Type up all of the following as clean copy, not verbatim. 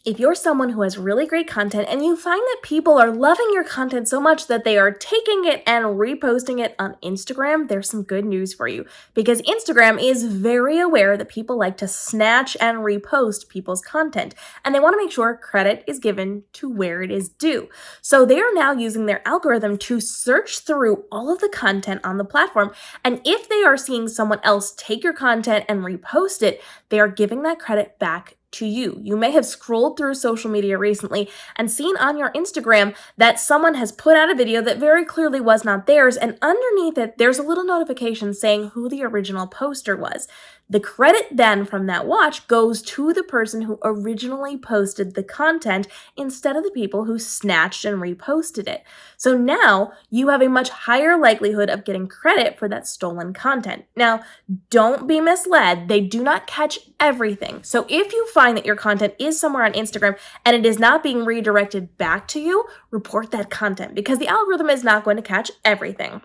If you're someone who has really great content and you find that people are loving your content so much that they are taking it and reposting it on Instagram, there's some good news for you because Instagram is very aware that people like to snatch and repost people's content, and they want to make sure credit is given to where it is due. So they are now using their algorithm to search through all of the content on the platform, and if they are seeing someone else take your content and repost it, they are giving that credit back to you. You may have scrolled through social media recently and seen on your Instagram that someone has put out a video that very clearly was not theirs, and underneath it, there's a little notification saying who the original poster was. The credit then from that watch goes to the person who originally posted the content instead of the people who snatched and reposted it. So now you have a much higher likelihood of getting credit for that stolen content. Now, don't be misled. They do not catch everything. So if you find that your content is somewhere on Instagram and it is not being redirected back to you, report that content because the algorithm is not going to catch everything.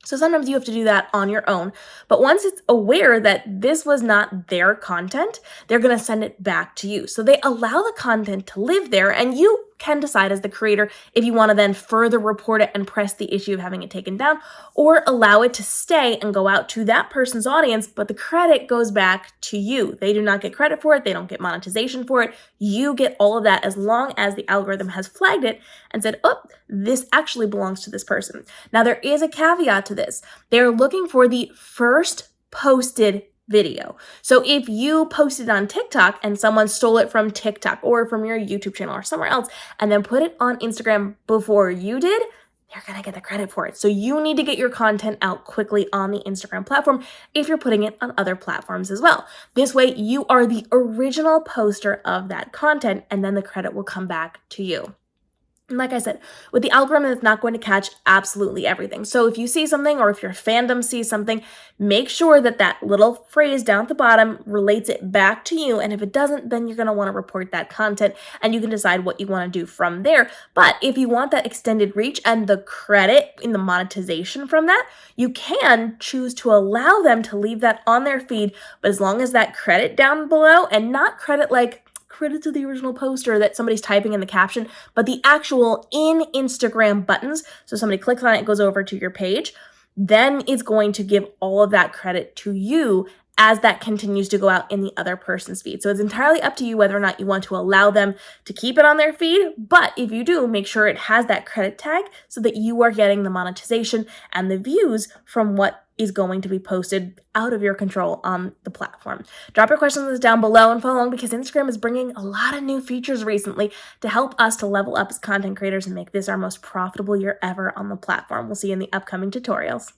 So sometimes you have to do that on your own. But once it's aware that this was not their content, they're going to send it back to you. So they allow the content to live there, and you can decide as the creator if you want to then further report it and press the issue of having it taken down, or allow it to stay and go out to that person's audience, but the credit goes back to you. They do not get credit for it. They don't get monetization for it. You get all of that as long as the algorithm has flagged it and said, oh, this actually belongs to this person. Now, there is a caveat to this. They're looking for the first posted video. So if you posted on TikTok and someone stole it from TikTok or from your YouTube channel or somewhere else and then put it on Instagram before you did, they're going to get the credit for it. So you need to get your content out quickly on the Instagram platform if you're putting it on other platforms as well. This way you are the original poster of that content, and then the credit will come back to you. And like I said, with the algorithm, it's not going to catch absolutely everything. So if you see something or if your fandom sees something, make sure that that little phrase down at the bottom relates it back to you. And if it doesn't, then you're going to want to report that content and you can decide what you want to do from there. But if you want that extended reach and the credit in the monetization from that, you can choose to allow them to leave that on their feed. But as long as that credit down below, and not credit like credit to the original poster that somebody's typing in the caption, but the actual in Instagram buttons. So somebody clicks on it, it goes over to your page. Then it's going to give all of that credit to you as that continues to go out in the other person's feed. So it's entirely up to you whether or not you want to allow them to keep it on their feed. But if you do, make sure it has that credit tag so that you are getting the monetization and the views from what is going to be posted out of your control on the platform. Drop your questions down below and follow along because Instagram is bringing a lot of new features recently to help us to level up as content creators and make this our most profitable year ever on the platform. We'll see you in the upcoming tutorials.